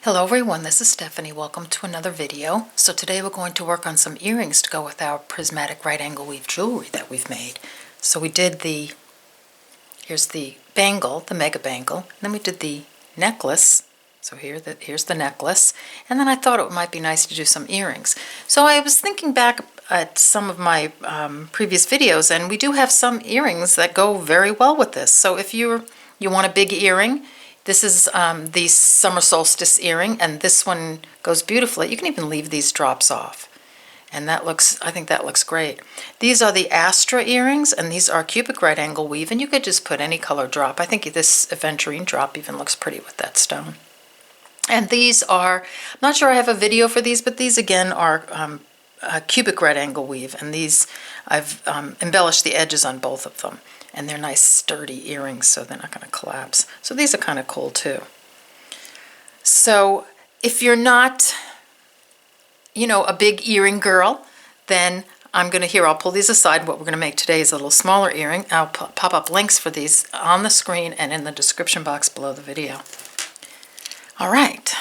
Hello everyone, this is Stephanie. Welcome to another video. So today we're going to work on some earrings to go with our prismatic right angle weave jewelry that we've made. So we did here's the bangle, the MegaBangle, and then we did the necklace. So here's the necklace, and then I thought it might be nice to do some earrings. So I was thinking back at some of my previous videos, and we do have some earrings that go very well with this. So if you want a big earring, this is the summer solstice earring, and this one goes beautifully. You can even leave these drops off, and I think that looks great. These are the Astra earrings, and these are cubic right angle weave, and you could just put any color drop. I think this aventurine drop even looks pretty with that stone. And these are, I'm not sure I have a video for these, but these again are cubic right angle weave, and these I've embellished the edges on both of them. And they're nice sturdy earrings, so they're not going to collapse. So these are kind of cool too. So if you're not, a big earring girl, then I'll pull these aside. What we're going to make today is a little smaller earring. I'll pop up links for these on the screen and in the description box below the video. All right.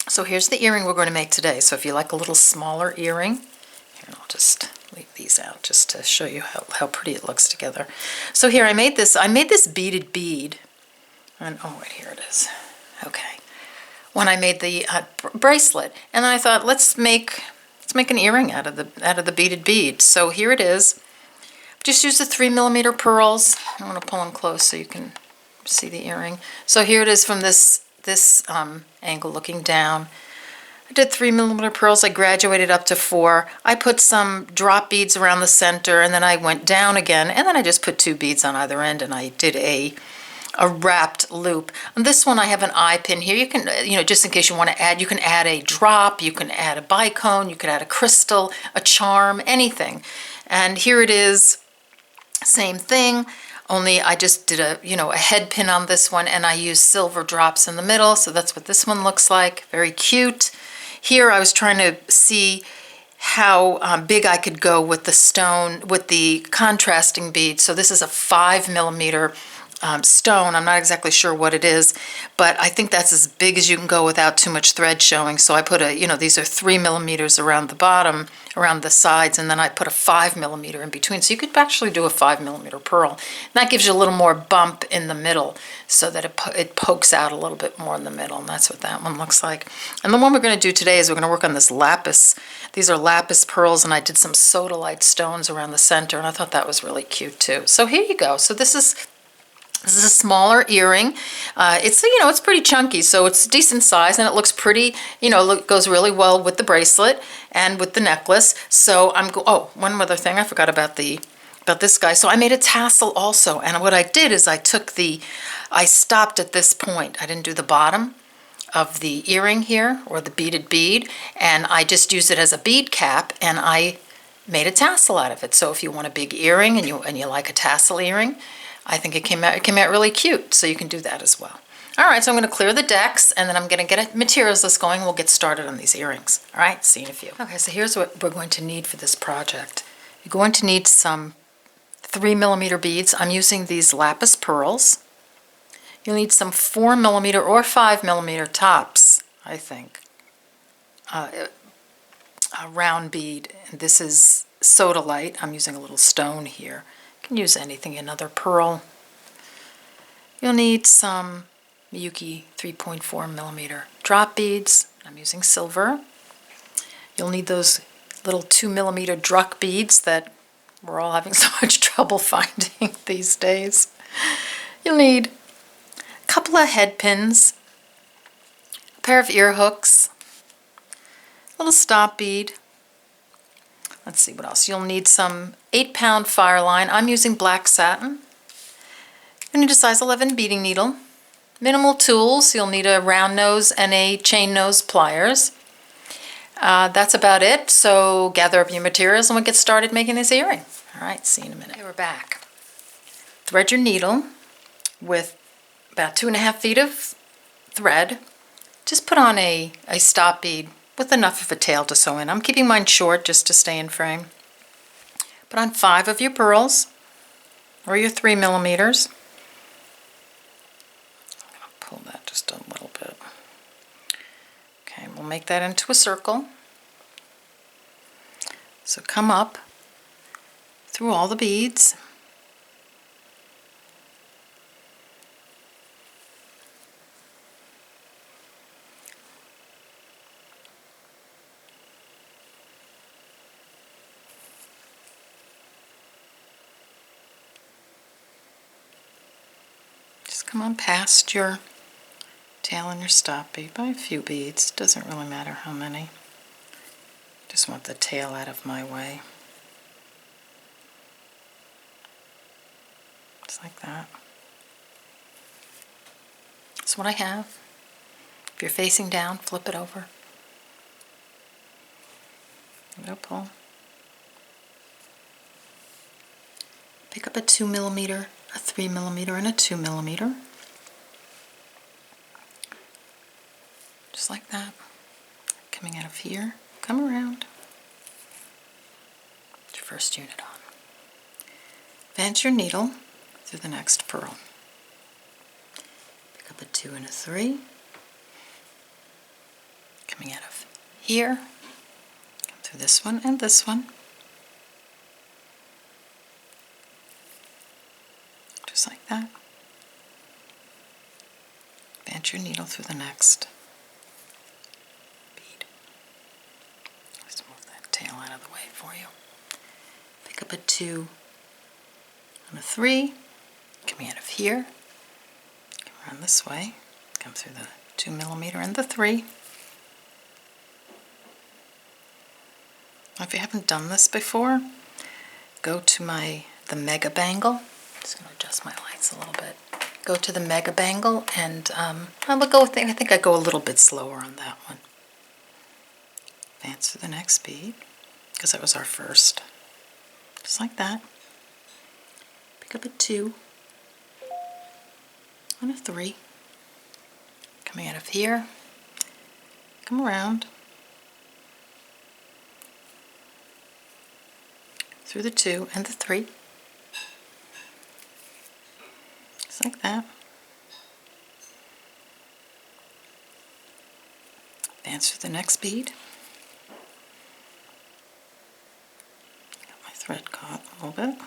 So here's the earring we're going to make today. So if you like a little smaller earring, here, I'll just leave these out just to show you how pretty it looks together. So here I made this beaded bead, and oh wait, here it is. Okay, when I made the bracelet, and then I thought let's make an earring out of the beaded bead. So here it is. Just use the 3mm pearls. I'm going to pull them close so you can see the earring. So here it is from this angle looking down. I did 3mm pearls. I graduated up to 4. I put some drop beads around the center, and then I went down again, and then I just put 2 beads on either end, and I did a wrapped loop. On this one I have an eye pin here. You can, just in case you want to add, you can add a drop, you can add a bicone, you could add a crystal, a charm, anything. And here it is, same thing. Only I just did a head pin on this one, and I used silver drops in the middle, so that's what this one looks like. Very cute. Here I was trying to see how big I could go with the stone, with the contrasting bead. So this is a 5mm stone. I'm not exactly sure what it is, but I think that's as big as you can go without too much thread showing. So I put these are 3mm around the bottom, around the sides, and then I put a 5mm in between. So you could actually do a 5mm pearl. And that gives you a little more bump in the middle so that it pokes out a little bit more in the middle, and that's what that one looks like. And the one we're going to do today is we're going to work on this lapis. These are lapis pearls, and I did some sodalite stones around the center, and I thought that was really cute too. So here you go. So this is a smaller earring. It's pretty chunky, so it's decent size, and it looks pretty, goes really well with the bracelet and with the necklace. So one other thing I forgot about this guy. So I made a tassel also, and what I did is I stopped at this point. I didn't do the bottom of the earring here, or the beaded bead, and I just used it as a bead cap, and I made a tassel out of it. So if you want a big earring and you like a tassel earring, I think it came out really cute, so you can do that as well. All right, so I'm going to clear the decks, and then I'm going to get a materials list going, and we'll get started on these earrings. All right, see you in a few. Okay, so here's what we're going to need for this project. You're going to need some 3mm beads. I'm using these lapis pearls. You'll need some 4mm or 5mm tops, I think. A round bead. And this is sodalite. I'm using a little stone here. You can use anything, another pearl. You'll need some Miyuki 3.4mm drop beads. I'm using silver. You'll need those little 2mm Druk beads that we're all having so much trouble finding these days. You'll need a couple of head pins, a pair of ear hooks, a little stop bead. Let's see what else. You'll need some 8-pound Fireline. I'm using black satin. You'll need a size 11 beading needle. Minimal tools. You'll need a round nose and a chain nose pliers. That's about it. So gather up your materials and we'll get started making this earring. All right, see you in a minute. Okay, we're back. Thread your needle with about 2.5 feet of thread. Just put on a stop bead with enough of a tail to sew in. I'm keeping mine short just to stay in frame. Put on 5 of your pearls, or your 3mm. I'm going to pull that just a little bit. we'll make that into a circle. So come up through all the beads. Just come on past your tail and your stop bead by a few beads. Doesn't really matter how many. Just want the tail out of my way. Just like that. That's what I have. If you're facing down, flip it over. Go pull. Pick up a 2mm, a 3mm, and a 2mm. Just like that. Coming out of here, come around. Put your first unit on. Advance your needle through the next pearl. Pick up a 2 and a 3. Coming out of here, come through this one and this one. Just like that. Advance your needle through the next bead. Just move that tail out of the way for you. Pick up a 2 and a 3, coming out of here, come around this way, come through the 2mm and the 3. Now, if you haven't done this before, go to the MegaBangle. Just going to adjust my lights a little bit. Go to the MegaBangle, and I think I go a little bit slower on that one. Advance to the next bead, because that was our first. Just like that. Pick up a 2 and a 3. Coming out of here, come around through the 2 and the 3. Just like that. Advance to the next bead. Got my thread caught a little bit.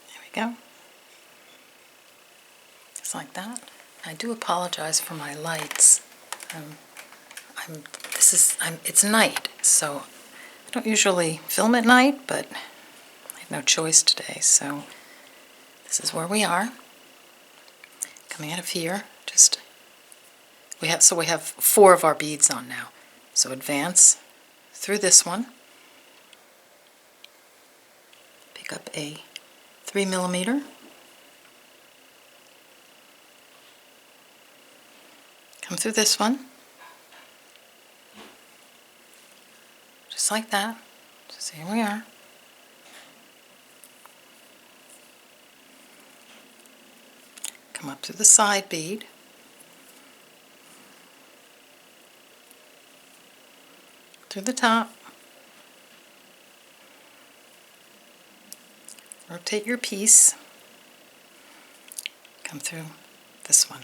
There we go. Just like that. I do apologize for my lights. It's night, so I don't usually film at night, but I had no choice today, so this is where we are. Coming out of here, we have 4 of our beads on now. So advance through this one. Pick up a 3mm. Come through this one. Just like that. So here we are. Come up through the side bead. Through the top. Rotate your piece. Come through this one.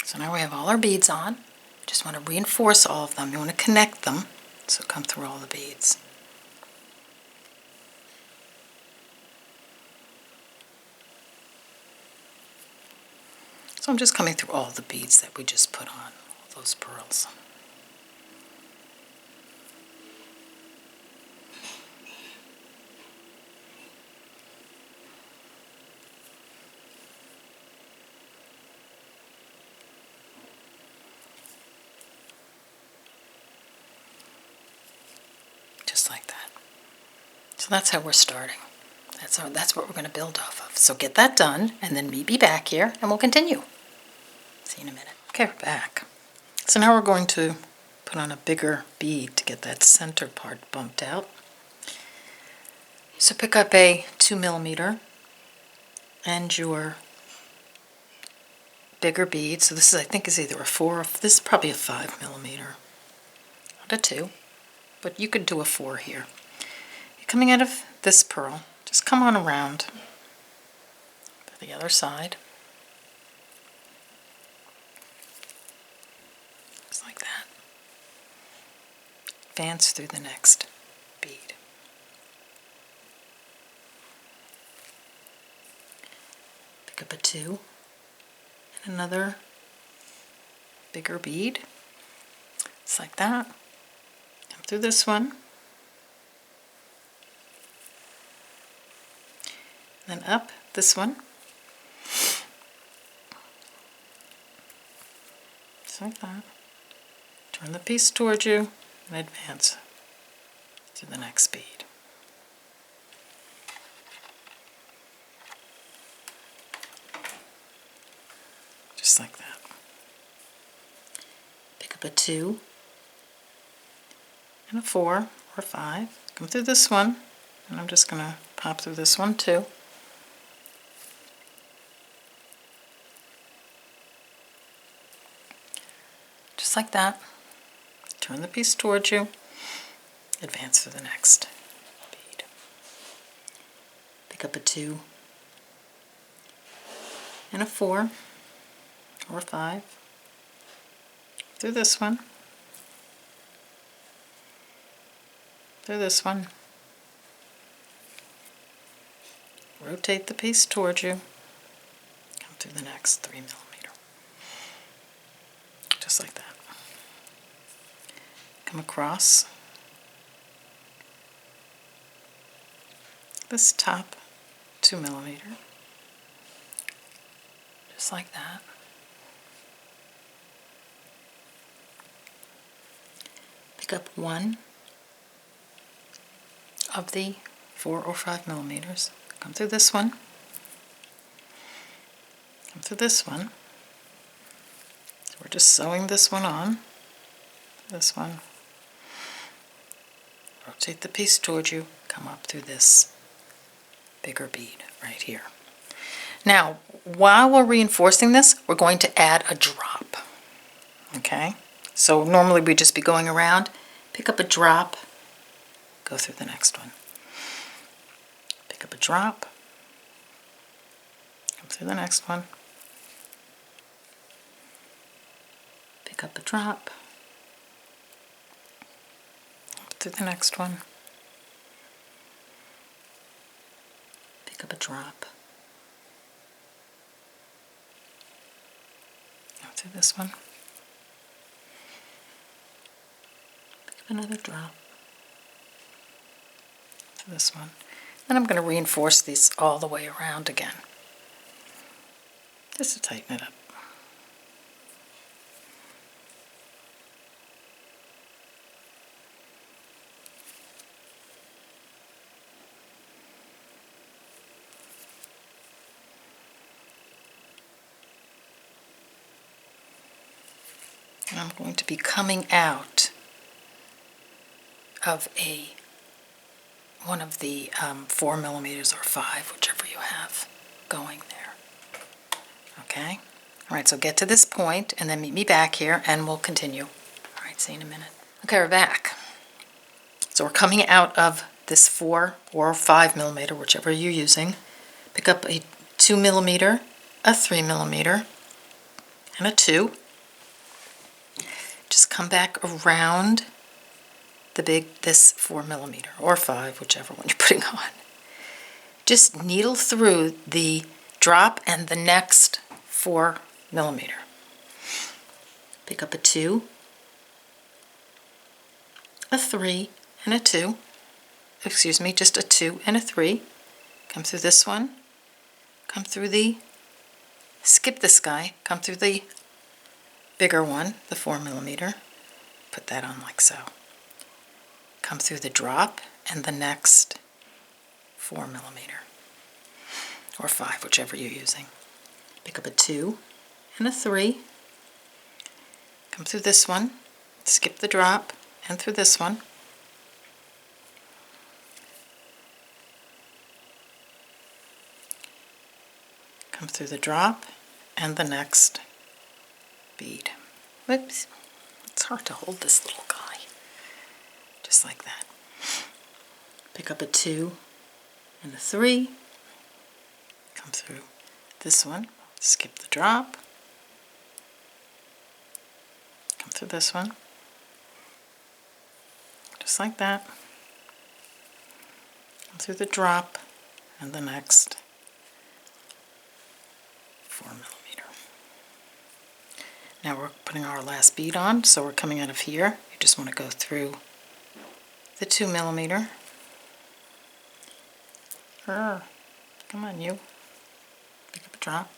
So now we have all our beads on. Just want to reinforce all of them. You want to connect them, so come through all the beads. So I'm just coming through all the beads that we just put on, all those pearls. Just like that. So that's how we're starting. That's what we're going to build off of. So get that done, and then meet me back here, and we'll continue. See you in a minute. Okay, we're back. So now we're going to put on a bigger bead to get that center part bumped out. So pick up a 2mm and your bigger bead. So this is, I think, is either a 4 or this is probably a 5mm. Not a 2, but you could do a 4 here. You're coming out of this pearl. Just come on around to the other side. advance through the next bead. Pick up a 2 and another bigger bead, just like that. Come through this one, then up this one, just like that. Turn the piece towards you and advance to the next bead. Just like that. Pick up a 2 and a 4 or 5. Come through this one, and I'm just going to pop through this one too. Just like that. Turn the piece towards you, advance to the next bead. Pick up a 2 and a 4 or 5 through this one, through this one. Rotate the piece towards you, come through the next 3 millimeter, just like that. Come across this top 2 millimeter, just like that. Pick up one of the 4 or 5 millimeters. Come through this one, come through this one. So we're just sewing this one on, this one. Rotate the piece towards you, come up through this bigger bead right here. Now, while we're reinforcing this, we're going to add a drop. Okay? So normally we'd just be going around, pick up a drop, go through the next one. Pick up a drop, come through the next one. Pick up a drop, through the next one. Pick up a drop. Go through this one. Pick up another drop. Through this one. Then I'm going to reinforce these all the way around again, just to tighten it up. And I'm going to be coming out of one of the 4 millimeters or 5, whichever you have going there. Okay? All right, so get to this point and then meet me back here and we'll continue. All right, see you in a minute. Okay, we're back. So we're coming out of this 4 or 5 millimeter, whichever you're using. Pick up a 2 millimeter, a 3 millimeter, and a 2. Just come back around this 4 millimeter or 5, whichever one you're putting on. Just needle through the drop and the next 4 millimeter. Pick up a 2, a 3, and a 2. Excuse me, just a 2 and a 3. Come through this one. Come through skip this guy, come through the bigger one, the 4 millimeter. Put that on like so. Come through the drop and the next 4 millimeter or 5, whichever you're using. Pick up a 2 and a 3. Come through this one, skip the drop, and through this one. Come through the drop and the next bead. Whoops, it's hard to hold this little guy. Just like that. Pick up a 2 and a 3. Come through this one, skip the drop. Come through this one. just like that. Through the drop and the next 4mm. Now we're putting our last bead on, so we're coming out of here. You just want to go through the 2mm. Come on, you. Pick up a drop.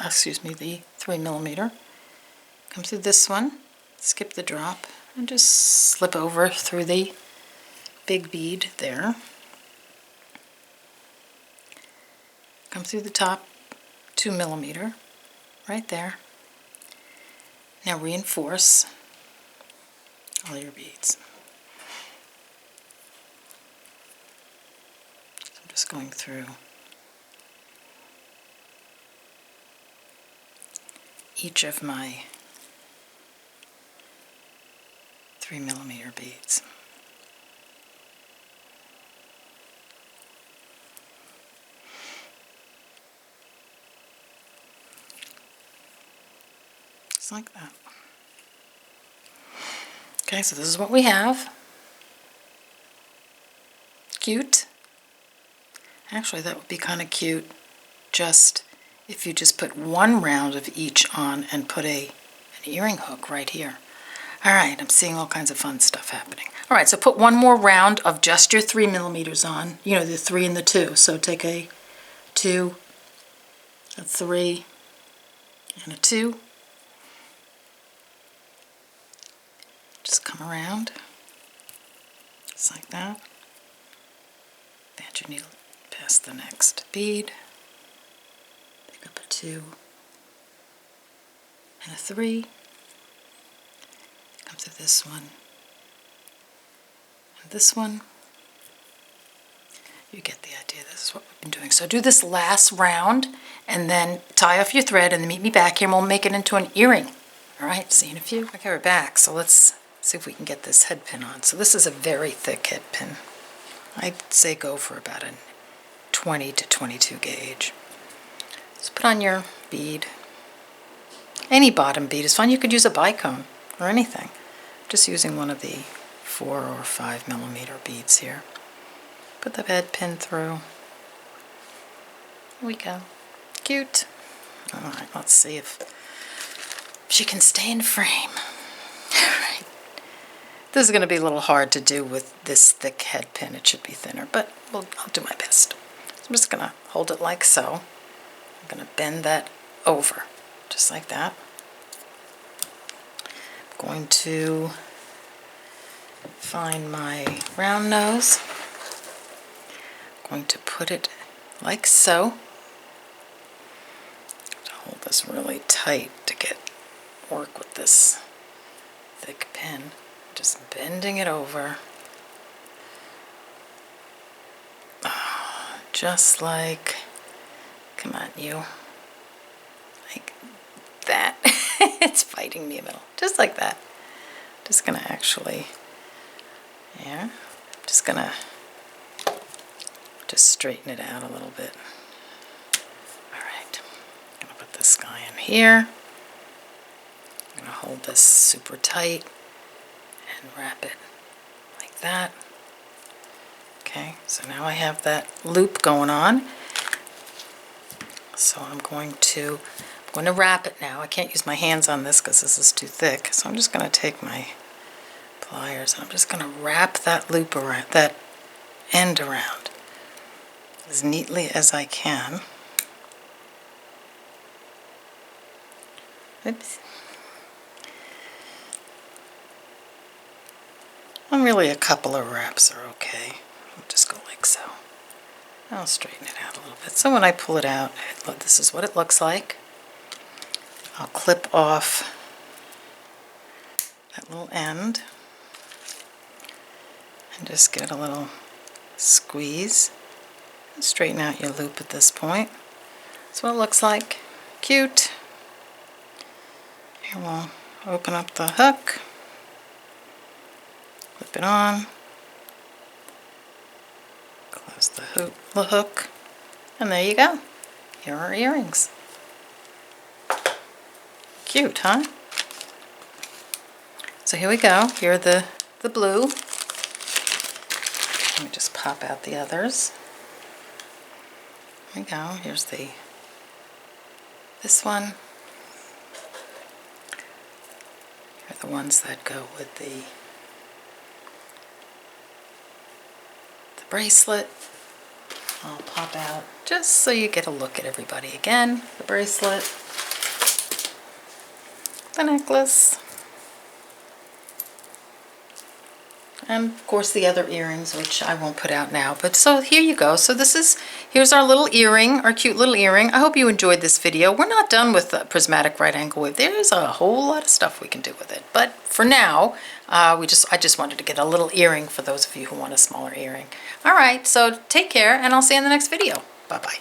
Excuse me, the 3mm. Come through this one, skip the drop, and just slip over through the big bead there. Come through the top 2mm, right there. Now reinforce all your beads. So I'm just going through each of my 3mm beads. Just like that. Okay, so this is what we have. Cute. Actually, that would be kind of cute just if you just put one round of each on and put an earring hook right here. All right, I'm seeing all kinds of fun stuff happening. All right, so put one more round of just your 3mm on, you know, the 3 and the 2. So take a 2, a 3, and a 2. Just come around, just like that. Bend your needle past the next bead. Pick up a 2 and a 3. Come through this one and this one. You get the idea. This is what we've been doing. So do this last round and then tie off your thread and then meet me back here and we'll make it into an earring. All right, see you in a few. Okay, we're back. So let's see if we can get this head pin on. So this is a very thick head pin. I'd say go for about a 20 to 22 gauge. Just put on your bead. Any bottom bead is fine. You could use a bicone or anything. Just using one of the 4 or 5mm beads here. Put the head pin through. Here we go. Cute. All right, let's see if she can stay in frame. All right. This is going to be a little hard to do with this thick head pin. It should be thinner, but I'll do my best. So I'm just going to hold it like so. I'm going to bend that over, just like that. I'm going to find my round nose. I'm going to put it like so. Hold this really tight to work with this thick pin. Just bending it over. Oh, just like, come on you. Like that. It's fighting me in the middle. Just like that. Just gonna actually, yeah, just gonna just straighten it out a little bit. All right, I'm gonna put this guy in here. I'm gonna hold this super tight and wrap it like that. Okay, so now I have that loop going on. So I'm going to wrap it now. I can't use my hands on this because this is too thick. So I'm just going to take my pliers and I'm just going to wrap that loop around, that end around as neatly as I can. Oops. Well, really a couple of wraps are okay. I'll just go like so. I'll straighten it out a little bit. So when I pull it out, look, this is what it looks like. I'll clip off that little end and just give it a little squeeze and straighten out your loop at this point. That's what it looks like. Cute. Here we'll open up the hook, clip it on, close the hook, and there you go. Here are our earrings. Cute, huh? So here we go. Here are the blue. Let me just pop out the others. There we go. Here's this one. Here are the ones that go with the bracelet. I'll pop out just so you get a look at everybody again. The bracelet, the necklace, and of course the other earrings, which I won't put out now. But so here you go. So here's our little earring, our cute little earring. I hope you enjoyed this video. We're not done with the prismatic right angle weave. There's a whole lot of stuff we can do with it. But for now, I just wanted to get a little earring for those of you who want a smaller earring. All right, so take care, and I'll see you in the next video. Bye-bye.